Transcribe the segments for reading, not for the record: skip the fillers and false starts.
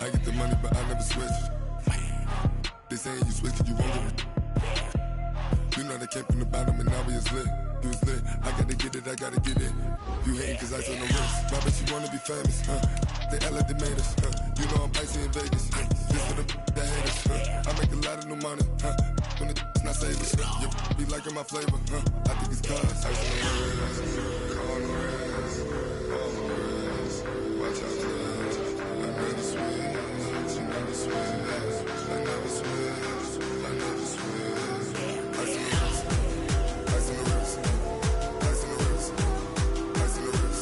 I get the money, but I never switch. They saying you switch, you won't get it. You know they came from the bottom and now we is lit. You was lit, I gotta get it, I gotta get it. You hating cause I on the wrist. My bitch, you wanna be famous, They act like they made us, You know I'm icy in Vegas, This for the that hate us, I make a lot of new money, When it's not savers, You be liking my flavor, I think it's cause ice on the wrist, on the wrist, on the wrist. Watch out, cuz I never switch, I never switch, I never switch, I never switch. Ice on the wrist, ice on the wrist, ice on the wrist, ice on the wrist, ice on the wrist.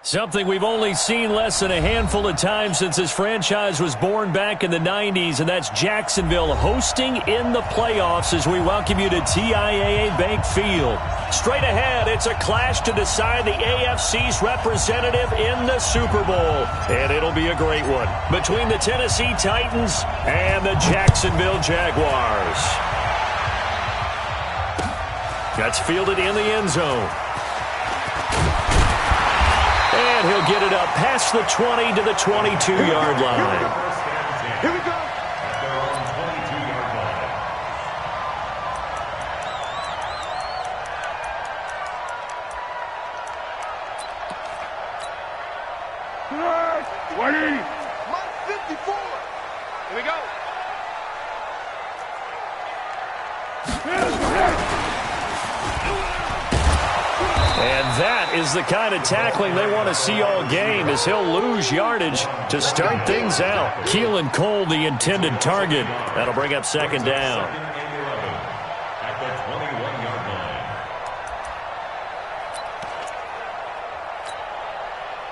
Something we've only seen less than a handful of times since this franchise was born back in the 90s, and that's Jacksonville hosting in the playoffs as we welcome you to TIAA Bank Field. Straight ahead, it's a clash to decide the AFC's representative in the Super Bowl, and it'll be a great one between the Tennessee Titans and the Jacksonville Jaguars. That's fielded in the end zone. And he'll get it up past the 20 to the 22-yard line. Here we go. Mark 54. Here we go. And that is the kind of tackling they want to see all game, as he'll lose yardage to start things out. Keelan Cole, the intended target. That'll bring up second down. At the 21-yard line.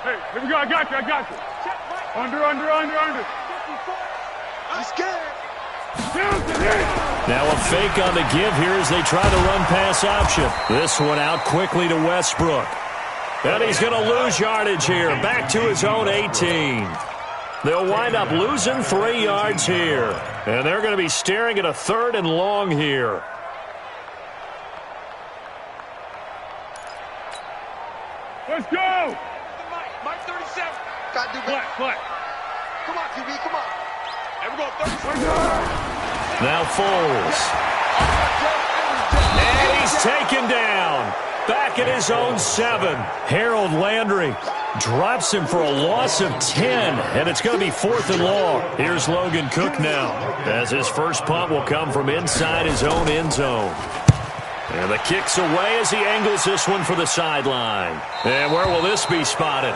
Hey, here we go. I got you. Under. He's scared. Now a fake on the give here as they try to run pass option. This one out quickly to Westbrook. And he's going to lose yardage here. Back to his own 18. They'll wind up losing 3 yards here. And they're going to be staring at a 3rd and long here. Let's go. Mike 37. Got to do better. Flat. Come on, QB, come on. There we go, 37. Now Foles. And he's taken down. Back at his own 7. Harold Landry drops him for a loss of 10. And it's going to be 4th and long. Here's Logan Cook now, as his first punt will come from inside his own end zone. And the kick's away as he angles this one for the sideline. And where will this be spotted?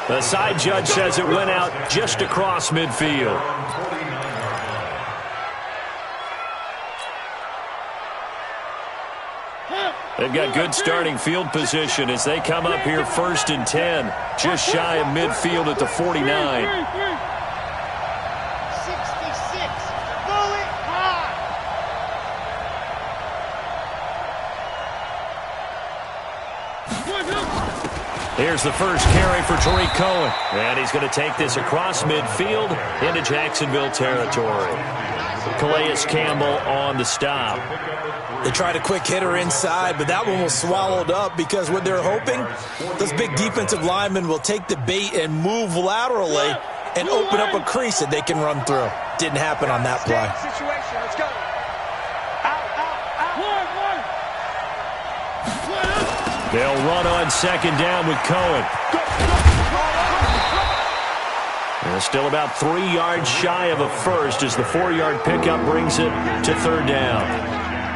The side judge says it went out just across midfield. They've got good starting field position as they come up here 1st and 10, just shy of midfield at the 49. 66. Bullet high. Here's the first carry for Tariq Cohen. And he's going to take this across midfield into Jacksonville territory. Calais Campbell on the stop. They tried a quick hitter inside, but that one was swallowed up because what they're hoping, those big defensive linemen will take the bait and move laterally and open up a crease that they can run through. Didn't happen on that play. Situation, let's go. They'll run on second down with Cohen. And still about 3 yards shy of a first as the 4-yard pickup brings it to 3rd down.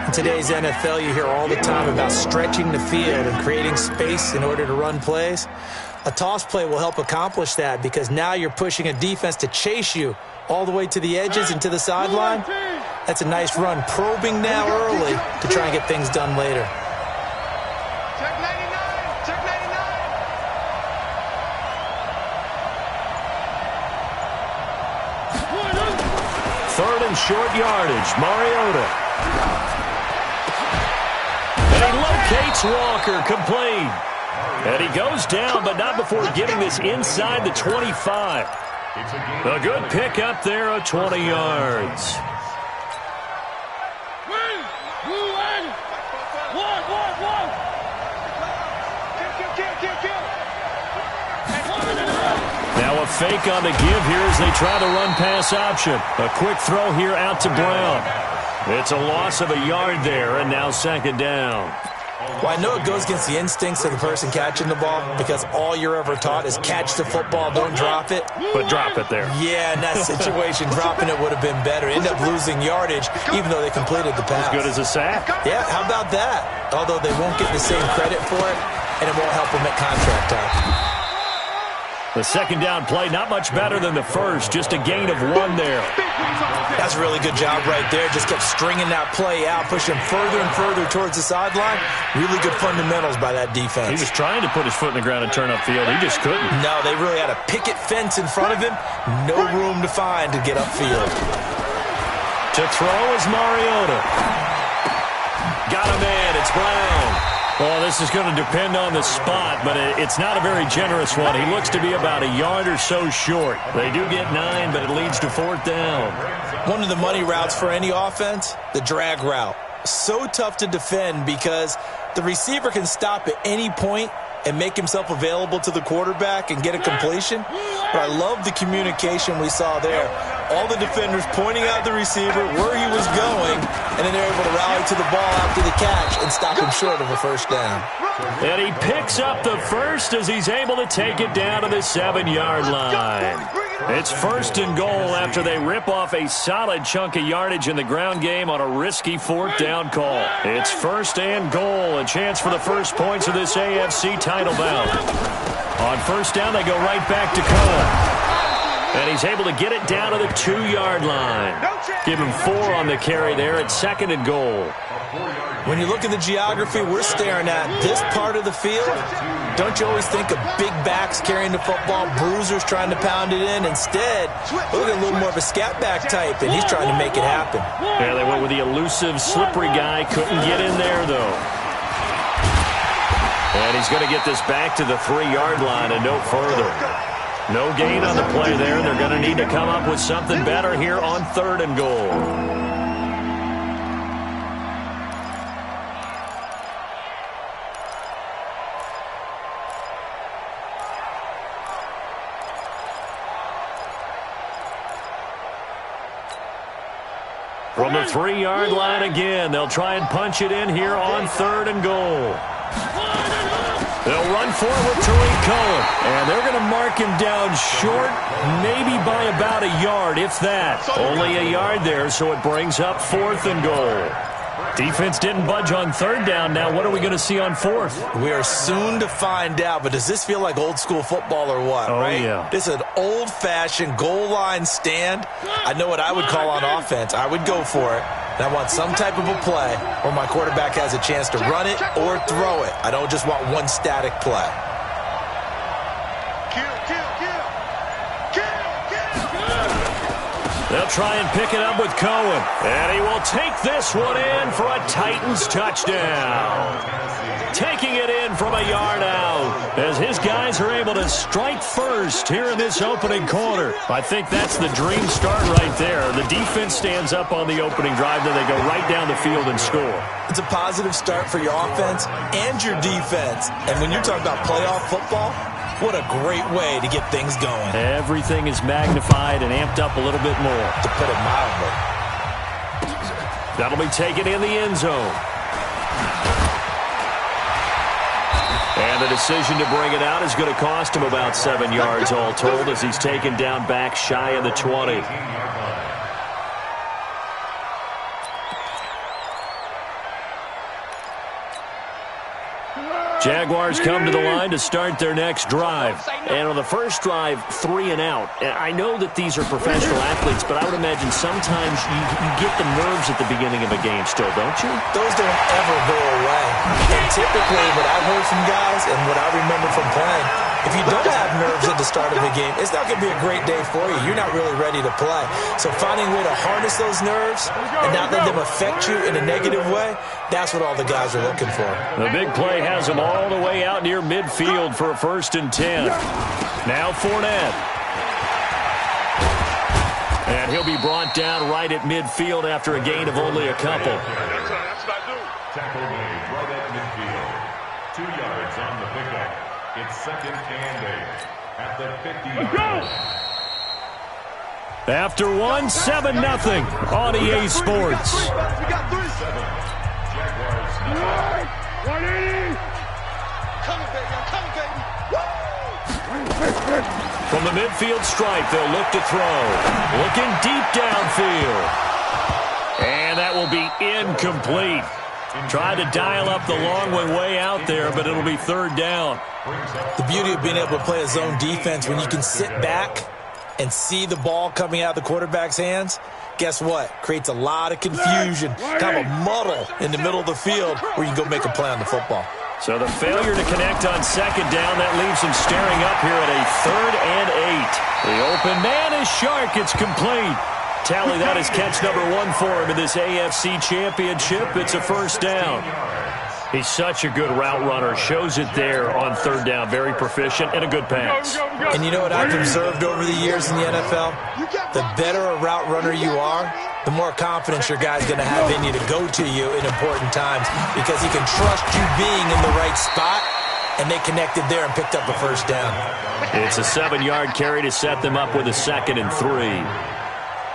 In today's NFL, you hear all the time about stretching the field and creating space in order to run plays. A toss play will help accomplish that because now you're pushing a defense to chase you all the way to the edges and to the sideline. That's a nice run, probing now early to try and get things done later. Check 99. Check 99. 3rd and short yardage. Mariota. Locates Walker, complete. And he goes down, but not before getting this inside the 25. A good pick up there of 20 yards. Now a fake on the give here as they try the run-pass option. A quick throw here out to Brown. It's a loss of a yard there, and now second down. Well, I know it goes against the instincts of the person catching the ball because all you're ever taught is catch the football, don't drop it. But drop it there. Yeah, in that situation, dropping it would have been better. End up losing yardage, even though they completed the pass. As good as a sack. Yeah, how about that? Although they won't get the same credit for it, and it won't help them at contract time. The second down play, not much better than the first. Just a gain of 1 there. That's a really good job right there. Just kept stringing that play out, pushing further and further towards the sideline. Really good fundamentals by that defense. He was trying to put his foot in the ground and turn upfield. He just couldn't. No, they really had a picket fence in front of him. No room to find to get upfield. To throw is Mariota. Got a man. It's Brown. Well, this is going to depend on the spot, but it's not a very generous one. He looks to be about a yard or so short. They do get 9, but it leads to 4th down. One of the money routes for any offense, the drag route. So tough to defend because the receiver can stop at any point and make himself available to the quarterback and get a completion. But I love the communication we saw there. All the defenders pointing out the receiver, where he was going, and then they're able to rally to the ball after the catch and stop him short of a first down. And he picks up the first as he's able to take it down to the 7-yard line. It's 1st and goal after they rip off a solid chunk of yardage in the ground game on a risky 4th down call. It's 1st and goal, a chance for the first points of this AFC title bout. On 1st down, they go right back to Cohen. And he's able to get it down to the 2-yard line. Give him 4 on the carry there at 2nd and goal. When you look at the geography we're staring at, this part of the field, don't you always think of big backs carrying the football, bruisers trying to pound it in? Instead, look at a little more of a scat back type, and he's trying to make it happen. Yeah, they went with the elusive, slippery guy. Couldn't get in there, though. And he's going to get this back to the 3-yard line and no further. No gain on the play there. They're going to need to come up with something better here on 3rd and goal. From the 3-yard line again, they'll try and punch it in here on 3rd and goal. They'll run forward with Ryu-Kansen, and they're going to mark him down short, maybe by about a yard, if that. Only a yard there, so it brings up 4th and goal. Defense didn't budge on 3rd down. Now what are we going to see on 4th? We are soon to find out, but does this feel like old school football or what, right? Yeah. This is an old-fashioned goal line stand. I know what I would call on offense. I would go for it. And I want some type of a play where my quarterback has a chance to run it or throw it. I don't just want one static play. They'll try and pick it up with Cohen. And he will take this one in for a Titans touchdown. Taking it in from a yard out as his guys are able to strike first here in this opening quarter. I think that's the dream start right there. The defense stands up on the opening drive, then they go right down the field and score. It's a positive start for your offense and your defense. And when you're talking about playoff football, what a great way to get things going. Everything is magnified and amped up a little bit more. To put it mildly. That'll be taken in the end zone. And the decision to bring it out is going to cost him about 7 yards all told as he's taken down back shy of the 20. Jaguars come to the line to start their next drive. And on the first drive, 3 and out. And I know that these are professional athletes, but I would imagine sometimes you get the nerves at the beginning of a game still, don't you? Those don't ever go away. And typically what I've heard from guys and what I remember from playing, if you don't have nerves at the start of a game, it's not going to be a great day for you. You're not really ready to play. So finding a way to harness those nerves and not let them affect you in a negative way, That's what all the guys are looking for. The big play has him all the way out near midfield for a 1st and 10. Now Fournette. And he'll be brought down right at midfield after a gain of only a couple. That's what I do. Tackle made right at midfield. 2 yards on the pickup. It's 2nd and 8 at the 50-yard line. After 1-7-0 on EA Sports. We got 3. 7. Jaguars. 180. Coming, baby. I'm coming, baby. From the midfield stripe, they'll look to throw. Looking deep downfield. And that will be incomplete. Tried to dial up the long way out there, but it'll be 3rd down. The beauty of being able to play a zone defense when you can sit back and see the ball coming out of the quarterback's hands, guess what? Creates a lot of confusion, kind of a muddle in the middle of the field where you can go make a play on the football. So the failure to connect on 2nd down, that leaves him staring up here at a 3rd and 8. The open man is Shark. It's complete. Tally, that is catch number 1 for him in this AFC Championship. It's a 1st down. He's such a good route runner. Shows it there on 3rd down. Very proficient and a good pass. And you know what I've observed over the years in the NFL? The better a route runner you are, the more confidence your guy's going to have in you to go to you in important times because he can trust you being in the right spot, and they connected there and picked up a 1st down. It's a 7-yard carry to set them up with a 2nd and 3.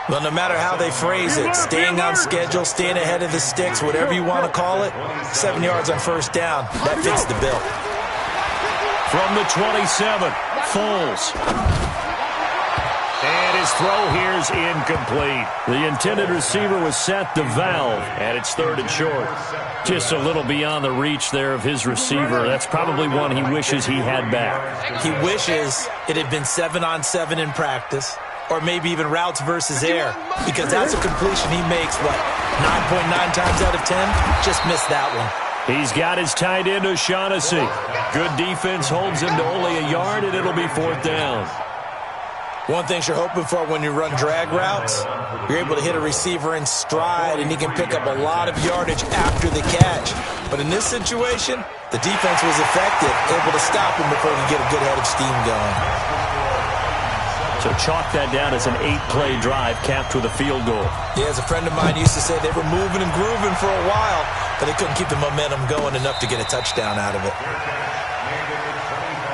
Well, no matter how they phrase it, staying on schedule, staying ahead of the sticks, whatever you want to call it, 7 yards on 1st down, that fits the bill. From the 27, Foles. And his throw here's incomplete. The intended receiver was set to Valve, and it's 3rd and short. Just a little beyond the reach there of his receiver. That's probably one he wishes he had back. He wishes it had been 7-on-7 in practice, or maybe even routes versus air, because that's a completion he makes, 9.9 times out of 10? Just missed that one. He's got his tight end, O'Shaughnessy. Good defense holds him to only a yard, and it'll be 4th down. One thing you're hoping for when you run drag routes, you're able to hit a receiver in stride, and he can pick up a lot of yardage after the catch. But in this situation, the defense was effective, able to stop him before he could get a good head of steam going. So chalk that down as an 8-play drive capped with a field goal. Yeah, as a friend of mine used to say, they were moving and grooving for a while, but they couldn't keep the momentum going enough to get a touchdown out of it.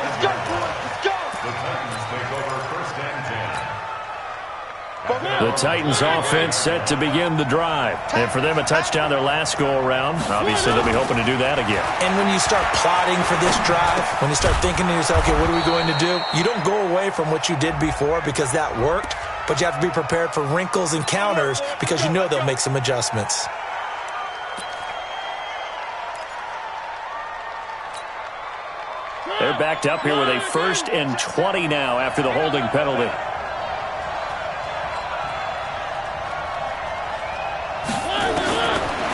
Let's go, boys. Let's go. The Titans take over 1st and 10. The Titans offense set to begin the drive. And for them, a touchdown their last go-around. Obviously, they'll be hoping to do that again. And when you start plotting for this drive, when you start thinking to yourself, okay, what are we going to do? You don't go away from what you did before because that worked, but you have to be prepared for wrinkles and counters because you know they'll make some adjustments. They're backed up here with a 1st and 20 now after the holding penalty.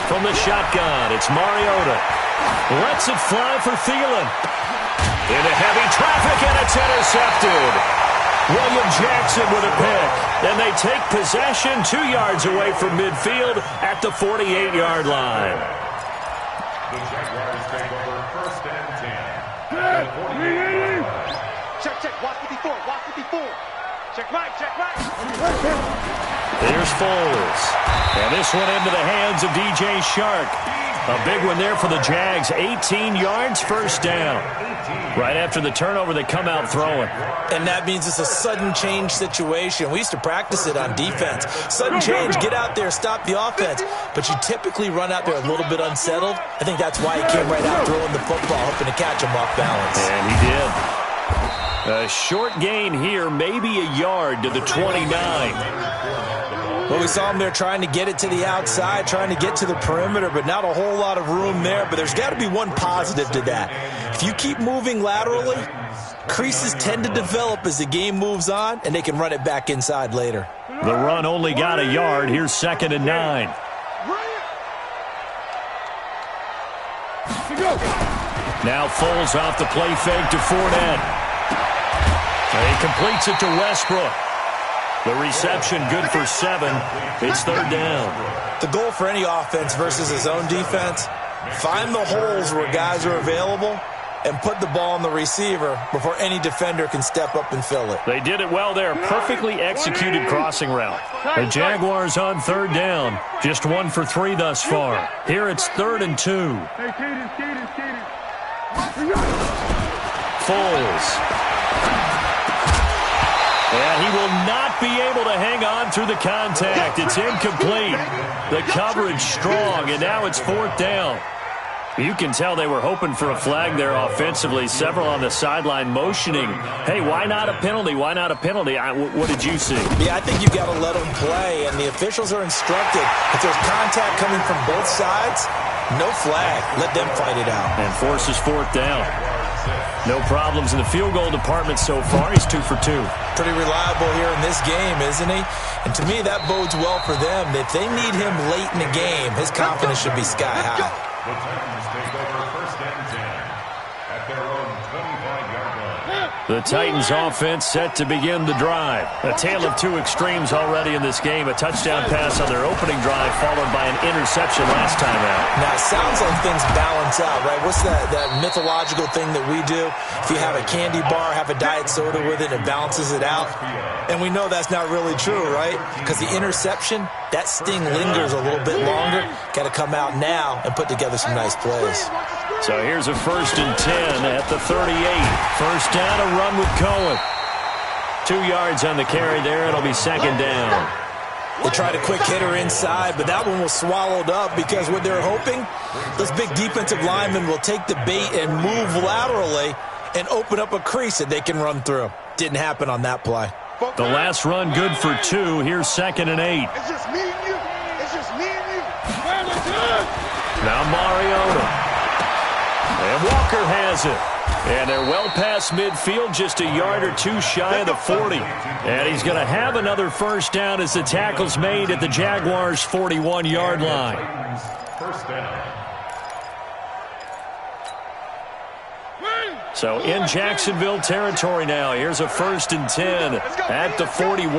From the shotgun, it's Mariota. Lets it fly for Thielen. Into heavy traffic, and it's intercepted. William Jackson with a pick. Then they take possession 2 yards away from midfield at the 48-yard line. The Jaguars take over 1st and 10. At the 48-yard line. Check. Watch 54. Watch 54. Check right. There's Foles. And this one into the hands of DJ Shark. A big one there for the Jags. 18 yards, 1st down. Right after the turnover, they come out throwing. And that means it's a sudden change situation. We used to practice it on defense. Sudden change, get out there, stop the offense. But you typically run out there a little bit unsettled. I think that's why he came right out throwing the football, hoping to catch him off balance. And he did. A short gain here, maybe a yard to the 29. Well, we saw him there trying to get it to the outside, trying to get to the perimeter, but not a whole lot of room there. But there's got to be one positive to that. If you keep moving laterally, creases tend to develop as the game moves on, and they can run it back inside later. The run only got a yard. Here's 2nd and 9. Now Foles off the play fake to Fournette. And he completes it to Westbrook. The reception good for 7. It's 3rd down. The goal for any offense versus his own defense Find the holes where guys are available and put the ball on the receiver before any defender can step up and fill it. They did it well there. Perfectly executed crossing route. The Jaguars on third down. Just 1 for 3 thus far. Here it's 3rd and 2. Foles. And he will not be able to hang on through the contact. It's incomplete. The coverage strong, and now it's 4th down. You can tell they were hoping for a flag there offensively. Several on the sideline motioning, hey, why not a penalty? Why not a penalty? What did you see? Yeah, I think you've got to let them play, and the officials are instructed. If there's contact coming from both sides, no flag. Let them fight it out. And forces 4th down. No problems in the field goal department so far. He's 2 for 2. Pretty reliable here in this game, isn't he? And to me, that bodes well for them. If they need him late in the game, his confidence should be sky high. The Titans take over 1st and 10 at their own 25-yard line. The Titans offense set to begin the drive. A tale of two extremes already in this game. A touchdown pass on their opening drive followed by an interception last time out. Now, it sounds like things balance out, right? What's that mythological thing that we do? If you have a candy bar, have a diet soda with it, it balances it out. And we know that's not really true, right? Because the interception, that sting lingers a little bit longer. Got to come out now and put together some nice plays. So here's a 1st and 10 at the 38. 1st down, a run with Cohen. 2 yards on the carry there. It'll be 2nd down. They tried a quick hitter inside, but that one was swallowed up because what they're hoping, those big defensive linemen will take the bait and move laterally and open up a crease that they can run through. Didn't happen on that play. The last run good for 2. Here's 2nd and 8. It's just me and you. It's just me and you. Now Mariota. And Walker has it. And they're well past midfield, just a yard or 2 shy of the 40. And he's going to have another 1st down as the tackle's made at the Jaguars' 41-yard line. 1st down. So in Jacksonville territory now. Here's a 1st and 10 at the 41.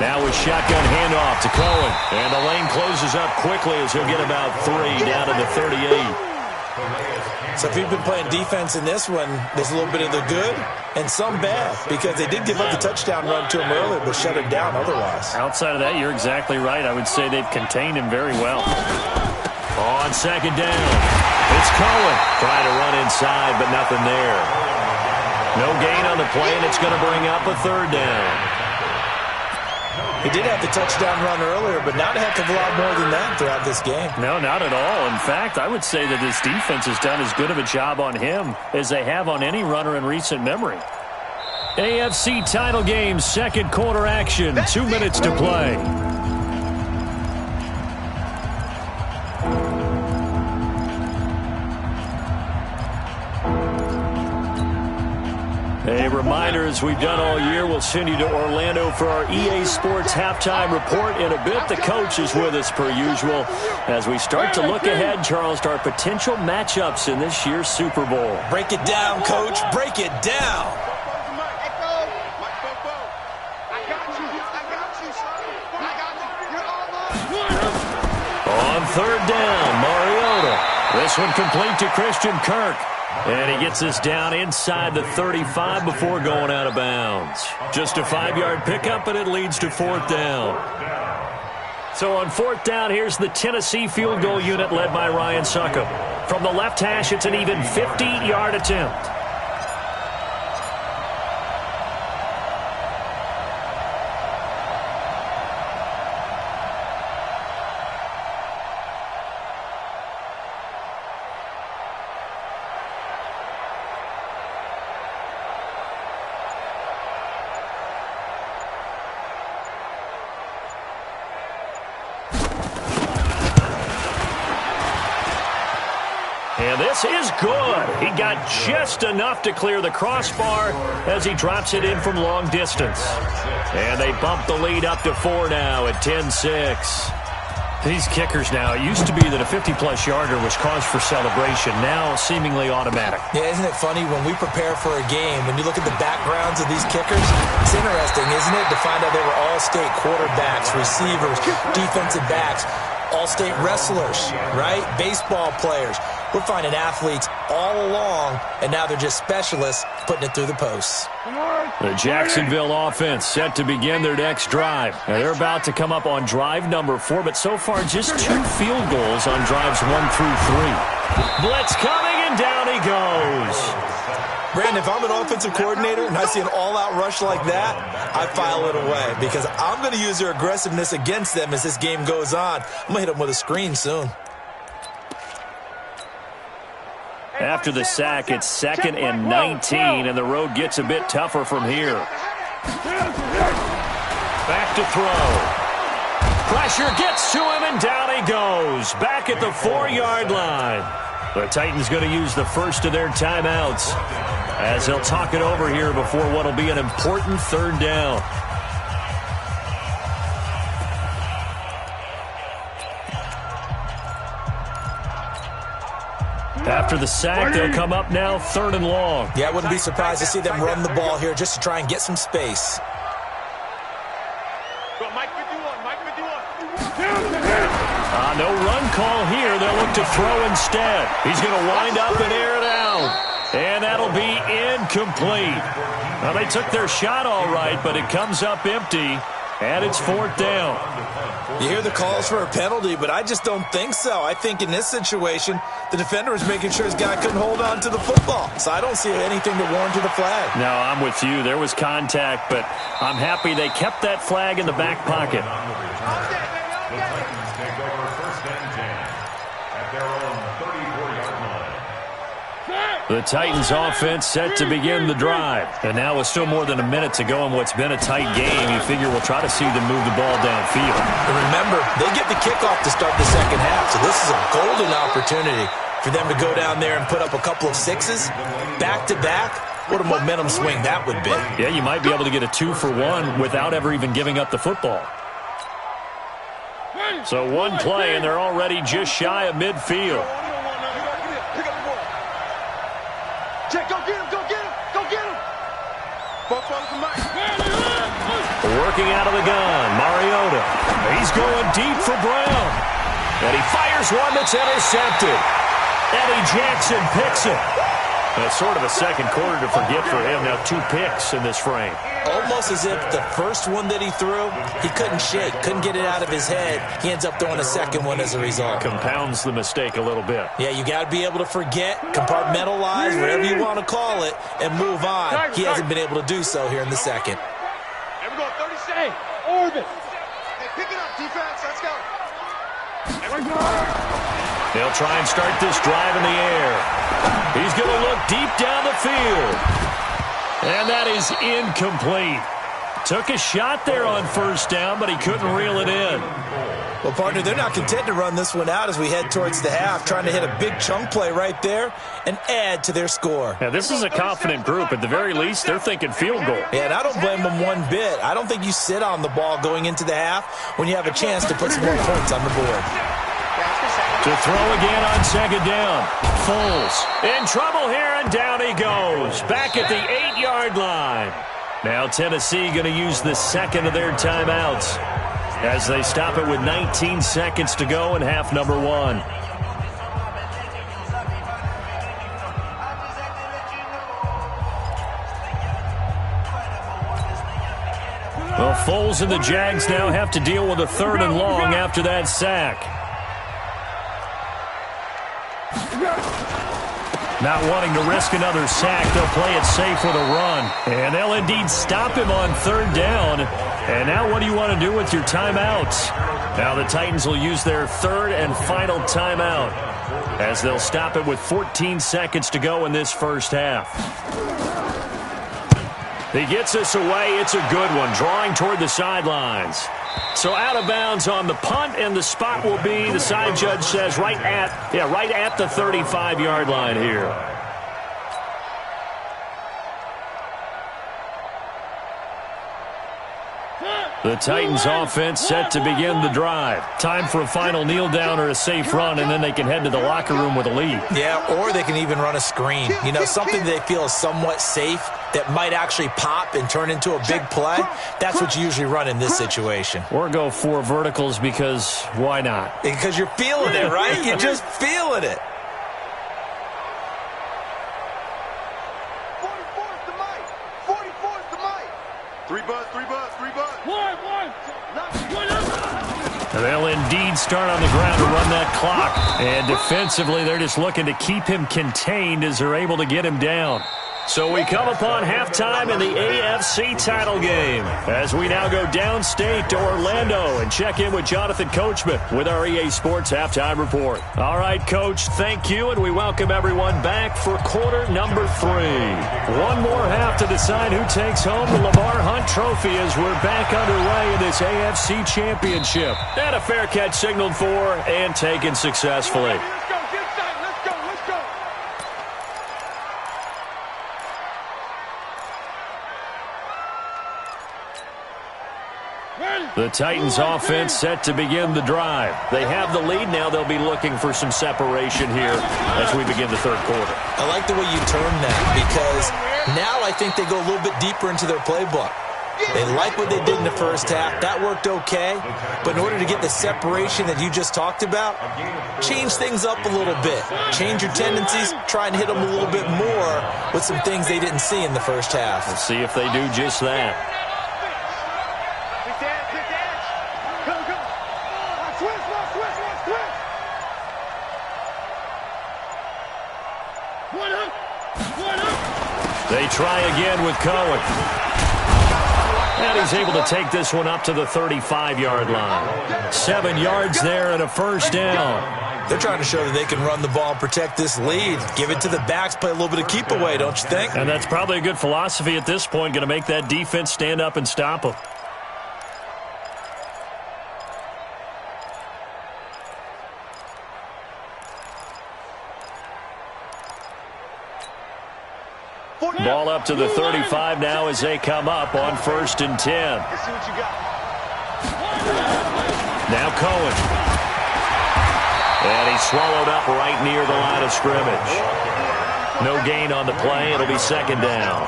Now with shotgun handoff to Cohen. And the lane closes up quickly as he'll get about 3 down to the 38. So if you've been playing defense in this one, there's a little bit of the good and some bad because they did give up the touchdown run to him earlier but shut him down otherwise. Outside of that, you're exactly right. I would say they've contained him very well. On 2nd down, it's Cohen trying to run inside, but nothing there. No gain on the play, and it's going to bring up a 3rd down. He did have the touchdown run earlier, but not a heck of a lot more than that throughout this game. No, not at all. In fact, I would say that this defense has done as good of a job on him as they have on any runner in recent memory. AFC title game, 2nd quarter action, 2 minutes to play. A reminder, as we've done all year, we'll send you to Orlando for our EA Sports halftime report. In a bit, the coach is with us per usual as we start to look ahead, Charles, to our potential matchups in this year's Super Bowl. Break it down, Coach. Break it down. On 3rd down, Mariota. This one complete to Christian Kirk. And he gets us down inside the 35 before going out of bounds. Just a 5-yard pickup, and it leads to 4th down. So on 4th down, here's the Tennessee field goal unit led by Ryan Succop. From the left hash, it's an even 50-yard attempt. And this is good. He got just enough to clear the crossbar as he drops it in from long distance. And they bump the lead up to 4 now at 10-6. These kickers now, it used to be that a 50-plus yarder was cause for celebration, now seemingly automatic. Yeah, isn't it funny when we prepare for a game, when you look at the backgrounds of these kickers, it's interesting, isn't it, to find out they were all-state quarterbacks, receivers, defensive backs. all-state wrestlers, right? Baseball players. We're finding athletes all along, and now they're just specialists putting it through the posts. The Jacksonville offense set to begin their next drive. Now they're about to come up on drive number 4, but so far just 2 field goals on drives 1 through 3. Blitz coming, and down he goes. Brandon, if I'm an offensive coordinator and I see an all-out rush like that, I file it away because I'm going to use their aggressiveness against them as this game goes on. I'm going to hit them with a screen soon. After the sack, it's 2nd and 19, and the road gets a bit tougher from here. Back to throw. Pressure gets to him, and down he goes. Back at the 4-yard line. The Titans going to use the first of their timeouts as they'll talk it over here before what will be an important 3rd down. After the sack, they'll come up now 3rd and long. Yeah, I wouldn't be surprised to see them run the ball here just to try and get some space. No run call here. They'll look to throw instead. He's going to wind up and air it out. And that'll be incomplete. Well, they took their shot all right, but it comes up empty, and it's 4th down. You hear the calls for a penalty, but I just don't think so. I think in this situation, the defender was making sure his guy couldn't hold on to the football. So I don't see anything to warrant the flag. No, I'm with you. There was contact, but I'm happy they kept that flag in the back pocket. The Titans take over 1st and 10 at their own 34-yard line. The Titans offense set to begin the drive. And now with still more than a minute to go in what's been a tight game, you figure we'll try to see them move the ball downfield. And remember, they get the kickoff to start the 2nd half, so this is a golden opportunity for them to go down there and put up a couple of 6s back-to-back. What a momentum swing that would be. Yeah, you might be able to get a 2-for-1 without ever even giving up the football. So 1 play, and they're already just shy of midfield. Check, go get him, go get him, go get him. Working out of the gun, Mariota. He's going deep for Brown. And he fires one that's intercepted. Eddie Jackson picks it. That's sort of a second quarter to forget for him. Now 2 picks in this frame. Almost as if the first one that he threw, he couldn't shake, couldn't get it out of his head. He ends up throwing a second one as a result. Compounds the mistake a little bit. Yeah, you got to be able to forget, compartmentalize, whatever you want to call it, and move on. He hasn't been able to do so here in the second. Hey, we're going 36. Orbit. Hey, pick it up, defense. Let's go. They'll try and start this drive in the air. He's going to look deep down the field. And that is incomplete. Took a shot there on 1st down, but he couldn't reel it in. Well, partner, they're not content to run this one out as we head towards the half, trying to hit a big chunk play right there and add to their score. Now, this is a confident group. At the very least, they're thinking field goal. Yeah, and I don't blame them one bit. I don't think you sit on the ball going into the half when you have a chance to put some more points on the board. To throw again on 2nd down. Foles in trouble here, and down he goes. Back at the 8-yard line. Now Tennessee going to use the 2nd of their timeouts as they stop it with 19 seconds to go in half number 1. Well, Foles and the Jags now have to deal with a 3rd and long after that sack. Not wanting to risk another sack, they'll play it safe with a run. And they'll indeed stop him on 3rd down. And now what do you want to do with your timeouts? Now the Titans will use their 3rd and final timeout as they'll stop it with 14 seconds to go in this first half. He gets us away. It's a good one, drawing toward the sidelines. So out of bounds on the punt, and the spot will be, the side judge says, right at the 35-yard line here. The Titans offense set to begin the drive. Time for a final kneel down or a safe run, and then they can head to the locker room with a lead. Yeah, or they can even run a screen. You know, something they feel is somewhat safe that might actually pop and turn into a big play. That's what you usually run in this situation. Or go 4 verticals because why not? Because you're feeling it, right? You're just feeling it. They'll indeed start on the ground to run that clock. And defensively, they're just looking to keep him contained as they're able to get him down. So we come upon halftime in the AFC title game as we now go downstate to Orlando and check in with Jonathan Coachman with our EA Sports Halftime Report. All right, Coach, thank you, and we welcome everyone back for quarter number 3. One more half to decide who takes home the Lamar Hunt Trophy as we're back underway in this AFC Championship. And a fair catch signaled for and taken successfully. The Titans offense set to begin the drive. They have the lead now. They'll be looking for some separation here as we begin the third quarter. I like the way you term that because now I think they go a little bit deeper into their playbook. They like what they did in the first half. That worked okay. But in order to get the separation that you just talked about, change things up a little bit. Change your tendencies. Try and hit them a little bit more with some things they didn't see in the first half. We'll see if they do just that. They try again with Cohen. And he's able to take this one up to the 35-yard line. 7 yards there and a first down. They're trying to show that they can run the ball and protect this lead. Give it to the backs, play a little bit of keep away, don't you think? And that's probably a good philosophy at this point, going to make that defense stand up and stop them. Ball up to the 35 now as they come up on 1st and 10. Let's see what you got. Now Cohen. And he's swallowed up right near the line of scrimmage. No gain on the play. It'll be 2nd down.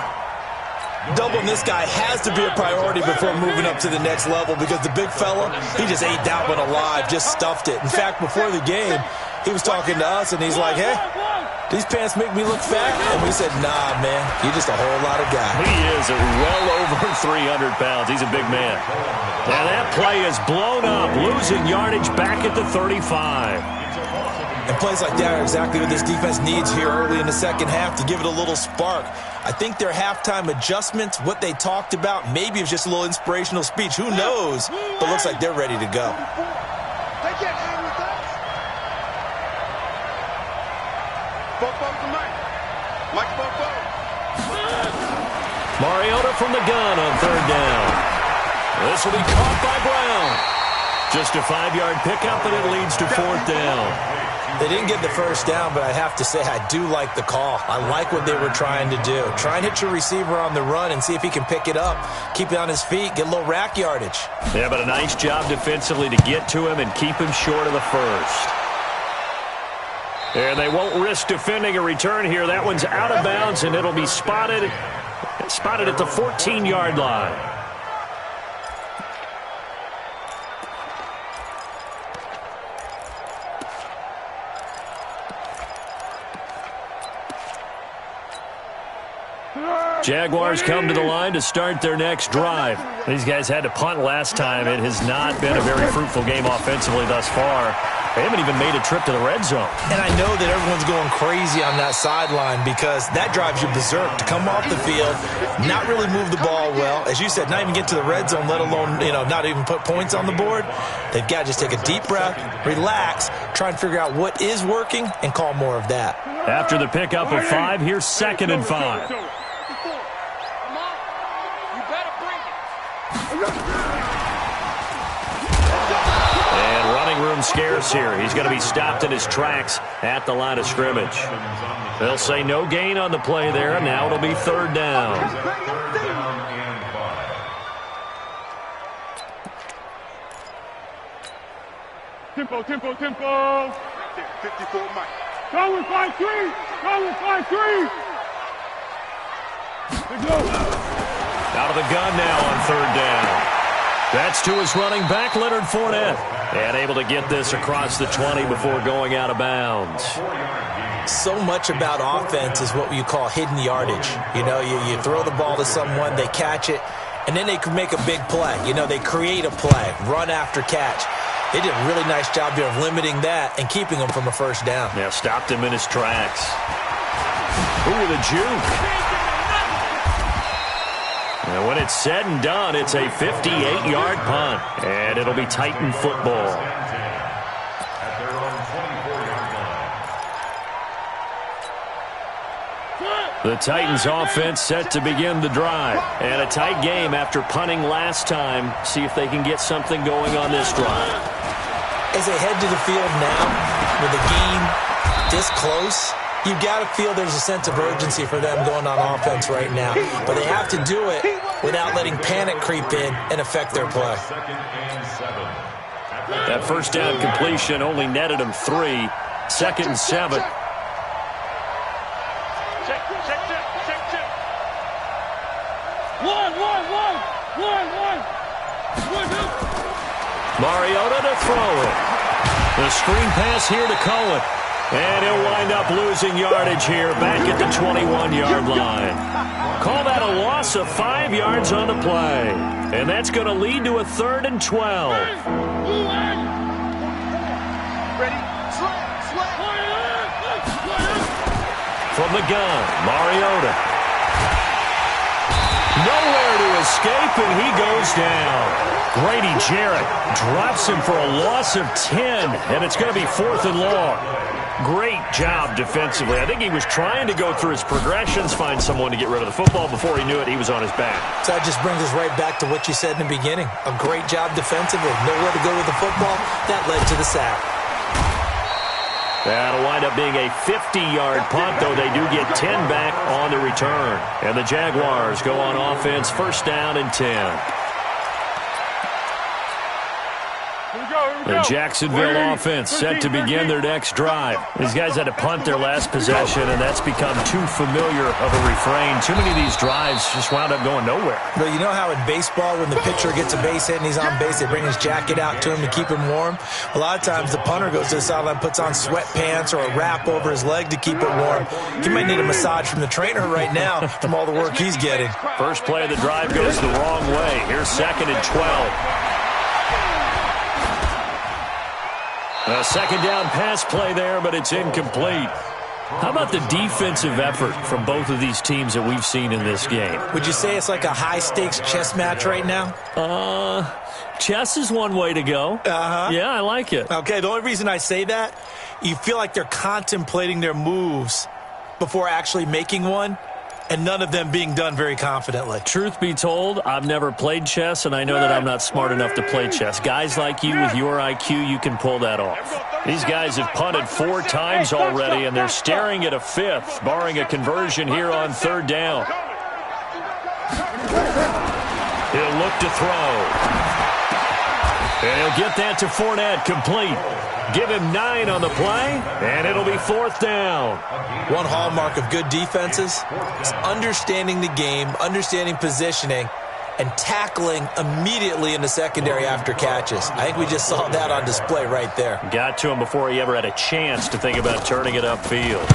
Doubling this guy has to be a priority before moving up to the next level because the big fella, he just ate that one alive, just stuffed it. In fact, before the game, he was talking to us, and he's like, hey, these pants make me look fat? And we said, nah, man, you're just a whole lot of guy. He is well over 300 pounds. He's a big man. Now that play is blown up, losing yardage back at the 35. And plays like that are exactly what this defense needs here early in the second half to give it a little spark. I think their halftime adjustments, what they talked about, maybe it was just a little inspirational speech. Who knows? But looks like they're ready to go. They can't hang with us. Mike, Mariota from the gun on 3rd down. This will be caught by Brown. Just a 5-yard pickup, and it leads to 4th down. They didn't get the first down, but I have to say I do like the call. I like what they were trying to do. Try and hit your receiver on the run and see if he can pick it up, keep it on his feet, get a little rack yardage. Yeah, but a nice job defensively to get to him and keep him short of the first. And they won't risk defending a return here. That one's out of bounds, and it'll be spotted at the 14-yard line. Jaguars come to the line to start their next drive. These guys had to punt last time. It has not been a very fruitful game offensively thus far. They haven't even made a trip to the red zone. And I know that everyone's going crazy on that sideline because that drives you berserk to come off the field, not really move the ball well. As you said, not even get to the red zone, let alone, not even put points on the board. They've got to just take a deep breath, relax, try and figure out what is working, and call more of that. After the pickup of 5, here's 2nd and 5. And running room scarce here. He's going to be stopped in his tracks at the line of scrimmage. They'll say no gain on the play there. Now it'll be 3rd down. Tempo. 54 Mike. Go with 5-3. Let's go. Out of the gun now on third down. That's to his running back, Leonard Fournette. And able to get this across the 20 before going out of bounds. So much about offense is what you call hidden yardage. You know, you throw the ball to someone, they catch it, and then they can make a big play. You know, they create a play, run after catch. They did a really nice job here of limiting that and keeping him from a first down. Yeah, stopped him in his tracks. Ooh, the juke. And when it's said and done, it's a 58-yard punt. And it'll be Titan football. The Titans offense set to begin the drive. And a tight game after punting last time. See if they can get something going on this drive. As they head to the field now, with the game this close, you've got to feel there's a sense of urgency for them going on offense right now. But they have to do it without letting panic creep in and affect their play. That first down completion only netted them 3. 2nd and 7. Check. One. Mariota to throw it. The screen pass here to Cohen. And he'll wind up losing yardage here back at the 21-yard line. Call that a loss of 5 yards on the play. And that's going to lead to a 3rd and 12. Ready? Slant. From the gun, Mariota. Nowhere to escape, and he goes down. Grady Jarrett drops him for a loss of 10, and it's going to be 4th and long. Great job defensively. I think he was trying to go through his progressions, find someone to get rid of the football. Before he knew it, he was on his back. So that just brings us right back to what you said in the beginning. A great job defensively. Nowhere to go with the football. That led to the sack. That'll wind up being a 50-yard punt, though they do get 10 back on the return. And the Jaguars go on offense, 1st down and 10. The Jacksonville offense set to begin their next drive. These guys had to punt their last possession, and that's become too familiar of a refrain. Too many of these drives just wound up going nowhere. But you know how in baseball, when the pitcher gets a base hit and he's on base, they bring his jacket out to him to keep him warm? A lot of times the punter goes to the sideline, puts on sweatpants or a wrap over his leg to keep it warm. He might need a massage from the trainer right now from all the work he's getting. First play of the drive goes the wrong way. Here's 2nd and 12. A 2nd down pass play there, but it's incomplete. How about the defensive effort from both of these teams that we've seen in this game? Would you say it's like a high-stakes chess match right now? Chess is one way to go. Yeah, I like it. Okay, the only reason I say that, you feel like they're contemplating their moves before actually making one, and none of them being done very confidently. Truth be told, I've never played chess, and I know that I'm not smart enough to play chess. Guys like you with your IQ, you can pull that off. These guys have punted 4 times already, and they're staring at a 5th, barring a conversion here on 3rd down. He'll look to throw. And he'll get that to Fournette, complete. Give him 9 on the play, and it'll be 4th down. One hallmark of good defenses is understanding the game, understanding positioning, and tackling immediately in the secondary after catches. I think we just saw that on display right there. Got to him before he ever had a chance to think about turning it upfield.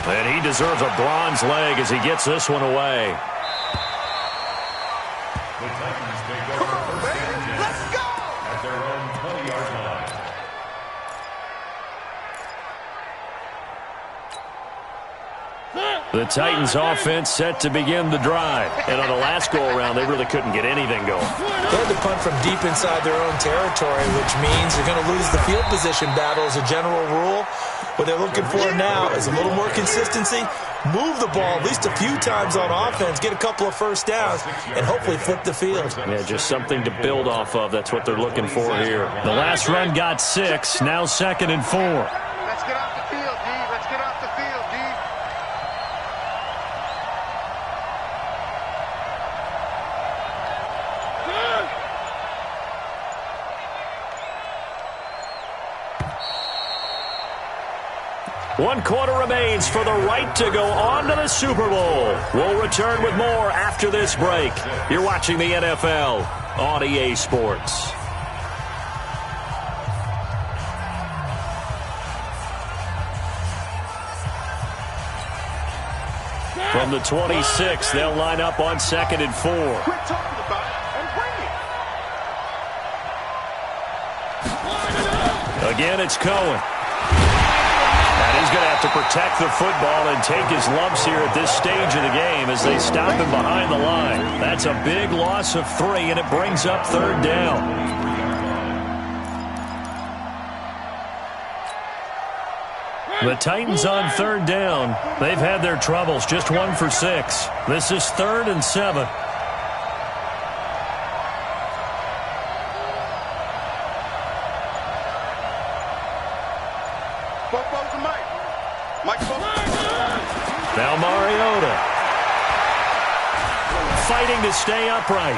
And he deserves a bronze leg as he gets this one away. The Titans take over first and 10 at their own 20-yard line. The Titans offense set to begin the drive. And on the last go-around, they really couldn't get anything going. They had to punt from deep inside their own territory, which means they're going to lose the field position battle as a general rule. What they're looking for now is a little more consistency, move the ball at least a few times on offense, get a couple of first downs, and hopefully flip the field. Yeah, just something to build off of. That's what they're looking for here. The last run got 6, now 2nd and 4. Let's get off the field, D. Let's get off the field, D. 1 quarter remains for the right to go on to the Super Bowl. We'll return with more after this break. You're watching the NFL on EA Sports. From the 26, they'll line up on 2nd and 4. Quit talking about it and bring it. Again, it's Cohen. And he's going to have to protect the football and take his lumps here at this stage of the game as they stop him behind the line. That's a big loss of 3, and it brings up 3rd down. The Titans on 3rd down. They've had their troubles, just 1 for 6. This is 3rd and 7. Now Mariota. Fighting to stay upright.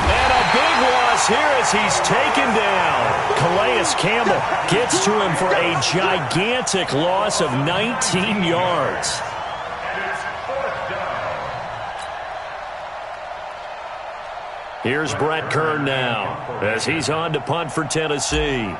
And a big loss here as he's taken down. Calais Campbell gets to him for a gigantic loss of 19 yards. Here's Brett Kern now as he's on to punt for Tennessee.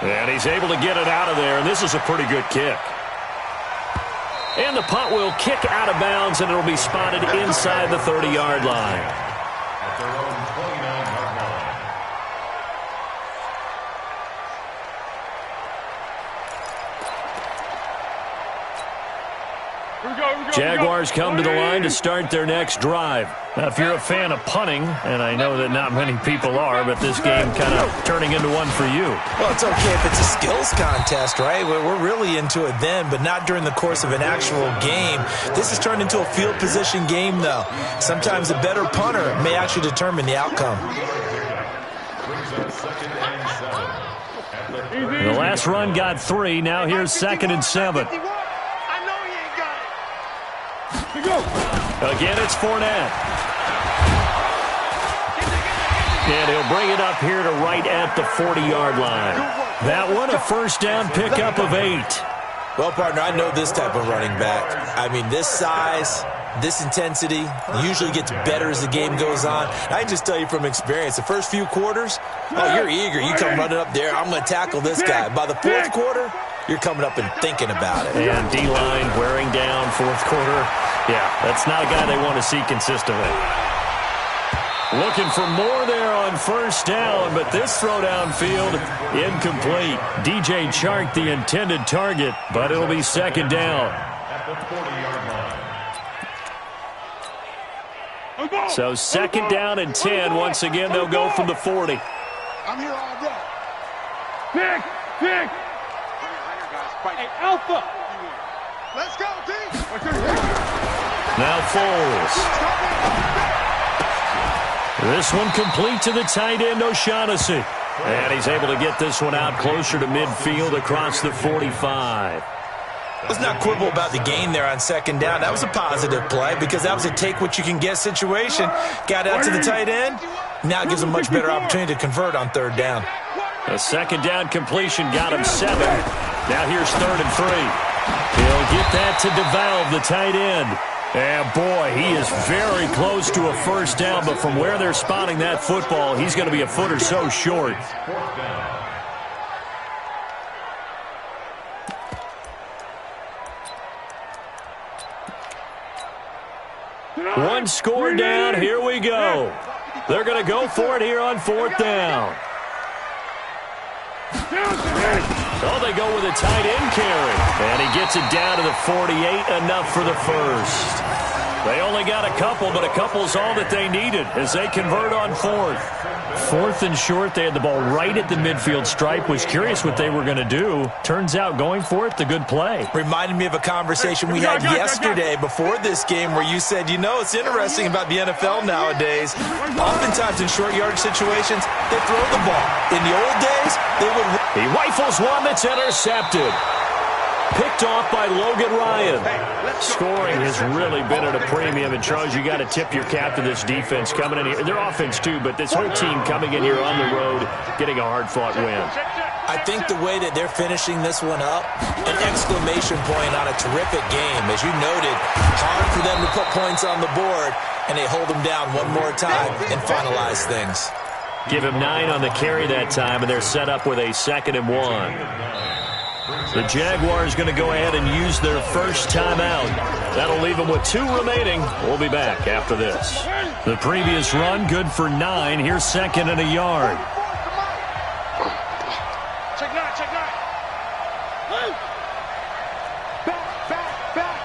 And he's able to get it out of there, and this is a pretty good kick. And the punt will kick out of bounds, and it'll be spotted inside the 30-yard line. At their own 29-yard line. Jaguars come to the line to start their next drive. Now, if you're a fan of punting, and I know that not many people are, but this game kind of turning into one for you. Well, it's okay if it's a skills contest, right? We're really into it then, but not during the course of an actual game. This has turned into a field position game, though. Sometimes a better punter may actually determine the outcome. The last run got 3. Now here's 2nd and 7. Again, it's Fournette. And he'll bring it up here to right at the 40-yard line. That one, a first down pickup of 8. Well, partner, I know this type of running back. I mean, this size, this intensity usually gets better as the game goes on. I can just tell you from experience, the first few quarters, oh, you're eager. You come running up there, I'm going to tackle this guy. By the 4th quarter, you're coming up and thinking about it. And D-line wearing down 4th quarter. Yeah, that's not a guy they want to see consistently. Looking for more there on first down, but this throw downfield incomplete. DJ Chark the intended target, but it'll be 2nd down. At the 40-yard line. So 2nd down and 10. Once again, they'll go from the 40. I'm here all day. Pick. Hey, Alpha. Let's go, D. Now Foles. This one complete to the tight end, O'Shaughnessy. And he's able to get this one out closer to midfield across the 45. Let's not quibble about the gain there on 2nd down. That was a positive play because that was a take-what-you-can-get situation. Got out to the tight end. Now it gives him a much better opportunity to convert on 3rd down. A 2nd down completion got him 7. Now here's 3rd and 3. He'll get that to DeValve, the tight end. And, boy, he is very close to a first down, but from where they're spotting that football, he's going to be a foot or so short. One score down. Here we go. They're going to go for it here on 4th down. Oh, they go with a tight end carry. And he gets it down to the 48, enough for the first. They only got a couple, but a couple's all that they needed as they convert on 4th. 4th and short, they had the ball right at the midfield stripe. Was curious what they were going to do. Turns out going for it, the good play. Reminded me of a conversation we had yesterday before this game where you said, you know, it's interesting about the NFL nowadays. Oftentimes in short yardage situations, they throw the ball. In the old days, they would... He rifles one that's intercepted. Picked off by Logan Ryan. Scoring has really been at a premium. And, Charles, you got to tip your cap to this defense coming in here. Their offense, too, but this whole team coming in here on the road, getting a hard-fought win. I think the way that they're finishing this one up, an exclamation point on a terrific game. As you noted, hard for them to put points on the board, and they hold them down one more time and finalize things. Give him 9 on the carry that time, and they're set up with a 2nd and 1. The Jaguars going to go ahead and use their first timeout. That'll leave them with 2 remaining. We'll be back after this. The previous run, good for 9. Here's 2nd and a yard. Check 9, check 9. Back.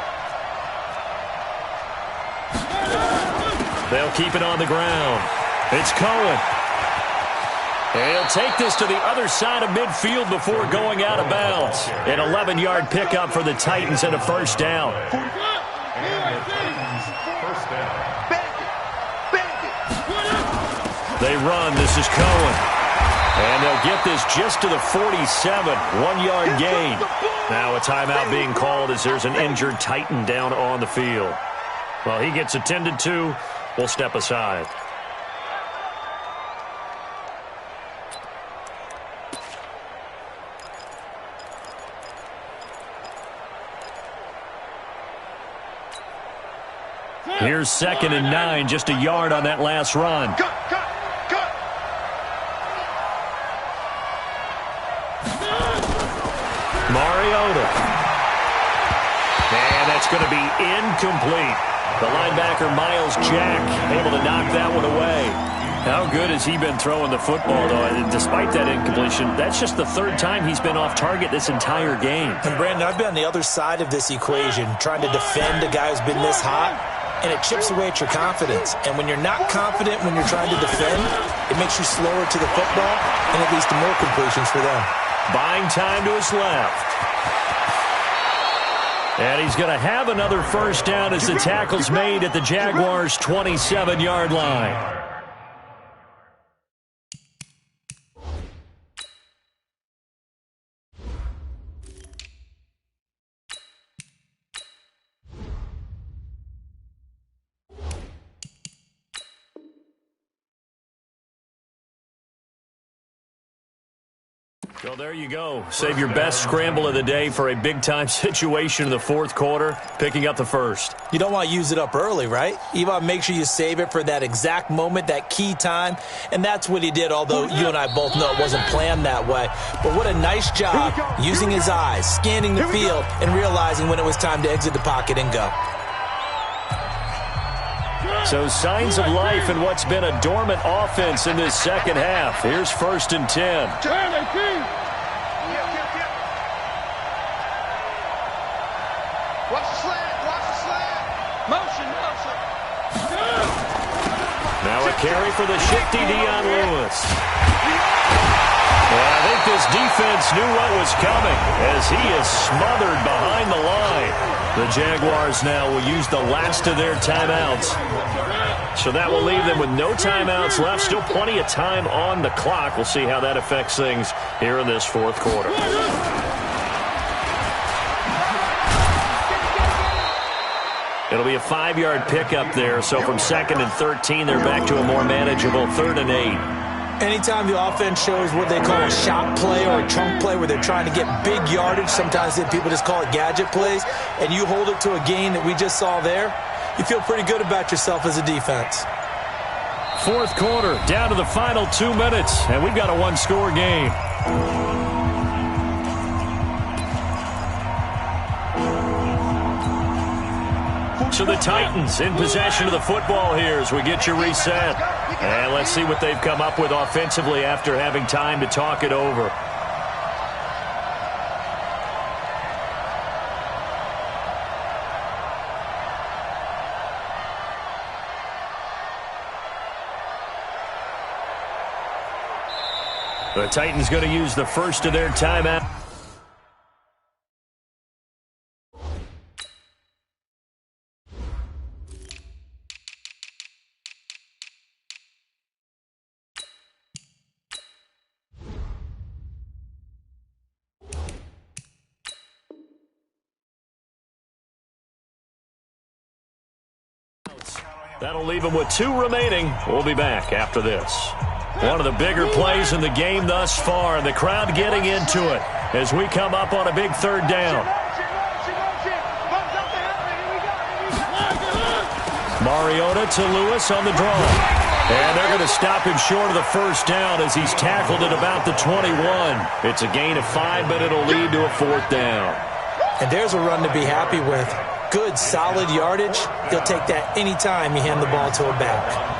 They'll keep it on the ground. It's Cohen. And he'll take this to the other side of midfield before going out of bounds. An 11-yard pickup for the Titans and a first down. They run. This is Cohen. And they'll get this just to the 47. 1-yard gain. Now a timeout being called as there's an injured Titan down on the field. Well, he gets attended to. We'll step aside. Here's 2nd and 9, just a yard on that last run. Cut. Mariota. And that's going to be incomplete. The linebacker, Miles Jack, able to knock that one away. How good has he been throwing the football, though? And despite that incompletion, that's just the 3rd time he's been off target this entire game. And, Brandon, I've been on the other side of this equation, trying to defend a guy who's been this hot, and it chips away at your confidence. And when you're not confident when you're trying to defend, it makes you slower to the football, and it leads to more completions for them. Buying time to his left. And he's going to have another first down as the tackle's made at the Jaguars' 27-yard line. Well, there you go. Save your best scramble of the day for a big-time situation in the 4th quarter, picking up the first. You don't want to use it up early, right? You want to make sure you save it for that exact moment, that key time, and that's what he did, although you and I both know it wasn't planned that way. But what a nice job using his eyes, scanning the field, and realizing when it was time to exit the pocket and go. So signs of life in what's been a dormant offense in this second half. Here's 1st and 10. Watch the slant. Motion. Now a carry for the shifty Dion Lewis. Well, I think this defense knew what was coming as he is smothered behind the line. The Jaguars now will use the last of their timeouts. So that will leave them with no timeouts left. Still plenty of time on the clock. We'll see how that affects things here in this 4th quarter. It'll be a 5-yard pickup there. So from 2nd and 13, they're back to a more manageable 3rd and 8. Anytime the offense shows what they call a shot play or a chunk play where they're trying to get big yardage, sometimes people just call it gadget plays, and you hold it to a gain that we just saw there, you feel pretty good about yourself as a defense. 4th quarter, down to the final 2 minutes, and we've got a 1-score game. So the Titans in possession of the football here as we get you reset. And let's see what they've come up with offensively after having time to talk it over. The Titans going to use the first of their timeout. That'll leave him with 2 remaining. We'll be back after this. One of the bigger plays in the game thus far, and the crowd getting into it as we come up on a big 3rd down. Mariota to Lewis on the draw. And they're going to stop him short of the 1st down as he's tackled at about the 21. It's a gain of 5, but it'll lead to a 4th down. And there's a run to be happy with. Good, solid yardage. He'll take that anytime you hand the ball to a back.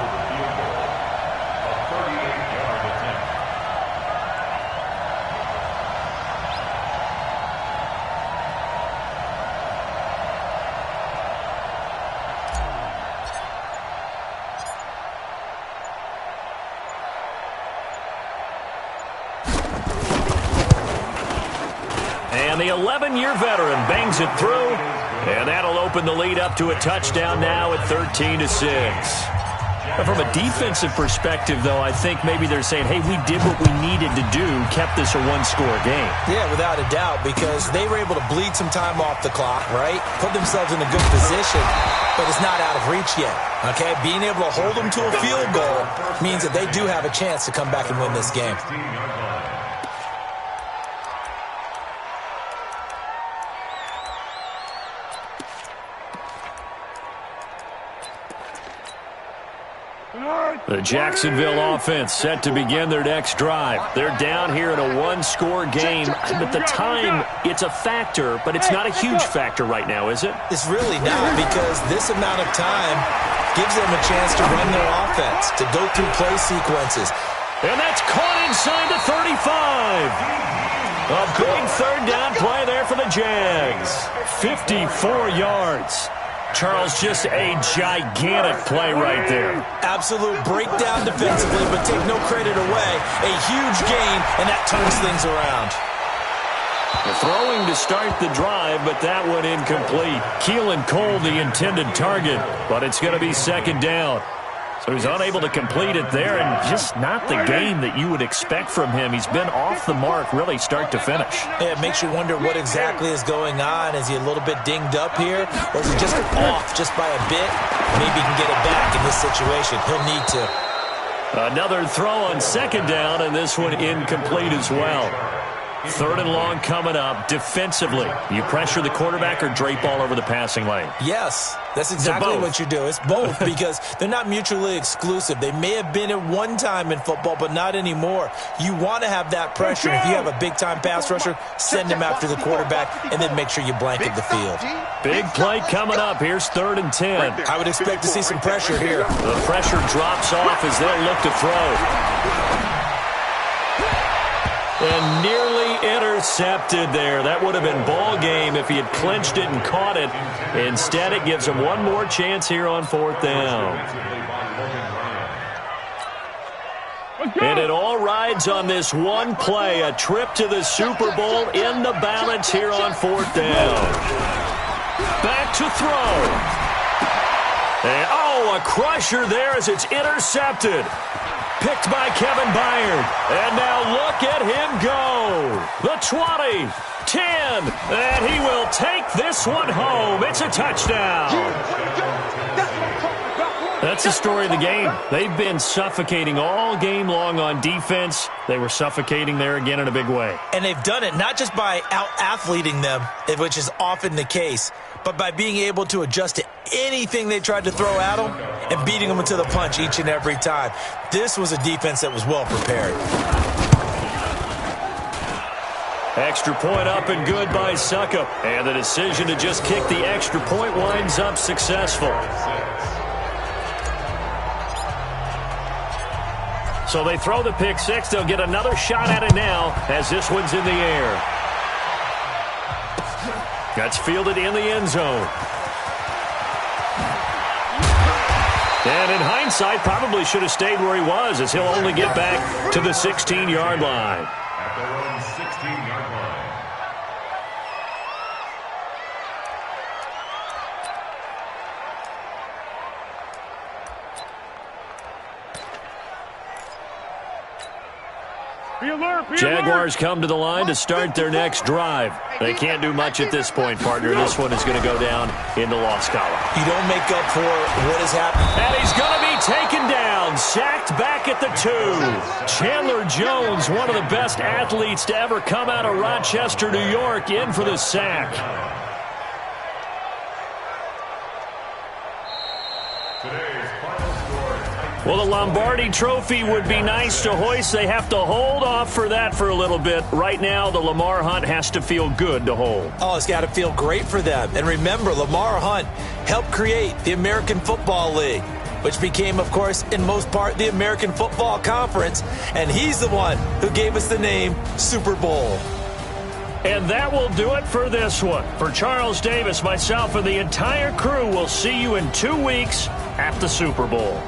And the 11-year veteran bangs it through, and that'll open the lead up to a touchdown now at 13-6. From a defensive perspective, though, I think maybe they're saying, hey, we did what we needed to do, kept this a 1-score game. Yeah, without a doubt, because they were able to bleed some time off the clock, right? Put themselves in a good position, but it's not out of reach yet, okay? Being able to hold them to a field goal means that they do have a chance to come back and win this game. The Jacksonville offense set to begin their next drive. They're down here in a 1-score game. At the time, it's a factor, but it's not a huge factor right now, is it? It's really not, because this amount of time gives them a chance to run their offense, to go through play sequences. And that's caught inside the 35. A big 3rd down play there for the Jags. 54 yards. Charles, just a gigantic play right there. Absolute breakdown defensively, but take no credit away. A huge gain, and that turns things around. Throwing to start the drive, but that one incomplete. Keelan Cole, the intended target, but it's going to be 2nd down. So he's unable to complete it there, and just not the game that you would expect from him. He's been off the mark, really, start to finish. Yeah, it makes you wonder what exactly is going on. Is he a little bit dinged up here, or is he just off just by a bit? Maybe he can get it back in this situation. He'll need to. Another throw on 2nd down, and this one incomplete as well. 3rd and long coming up. Defensively, you pressure the quarterback or drape all over the passing lane? Yes, that's exactly what you do. It's both, because they're not mutually exclusive. They may have been at one time in football, but not anymore. You want to have that pressure. If you have a big-time pass rusher, send him after the quarterback, and then make sure you blanket the field. Big play coming up. Here's 3rd and 10. I would expect to see some pressure here. The pressure drops off as they'll look to throw. And nearly intercepted there. That would have been ball game if he had clinched it and caught it. Instead, it gives him one more chance here on 4th down. And it all rides on this one play. A trip to the Super Bowl in the balance here on 4th down. Back to throw. And, a crusher there as it's intercepted. Picked by Kevin Byard. And now look at him go. The 20, 10, and he will take this one home. It's a touchdown. That's the story of the game. They've been suffocating all game long on defense. They were suffocating there again in a big way. And they've done it not just by out-athleting them, which is often the case, but by being able to adjust to anything they tried to throw at them and beating them into the punch each and every time. This was a defense that was well prepared. Extra point up and good by Suckup. And the decision to just kick the extra point winds up successful. So they throw the pick six. They'll get another shot at it now as this one's in the air. That's fielded in the end zone. And in hindsight, probably should have stayed where he was, as he'll only get back to the 16-yard line. At their own 16-yard line. Be alert, be Jaguars alert. come to the line to start their next drive. They can't do much at this point, partner. This one is going to go down in the loss column. You don't make up for what has happened. And he's going to be taken down, sacked back at the 2. Chandler Jones, one of the best athletes to ever come out of Rochester, New York, in for the sack. Well, the Lombardi Trophy would be nice to hoist. They have to hold off for that for a little bit. Right now, the Lamar Hunt has to feel good to hold. Oh, it's got to feel great for them. And remember, Lamar Hunt helped create the American Football League, which became, of course, in most part, the American Football Conference. And he's the one who gave us the name Super Bowl. And that will do it for this one. For Charles Davis, myself, and the entire crew, we'll see you in 2 weeks at the Super Bowl.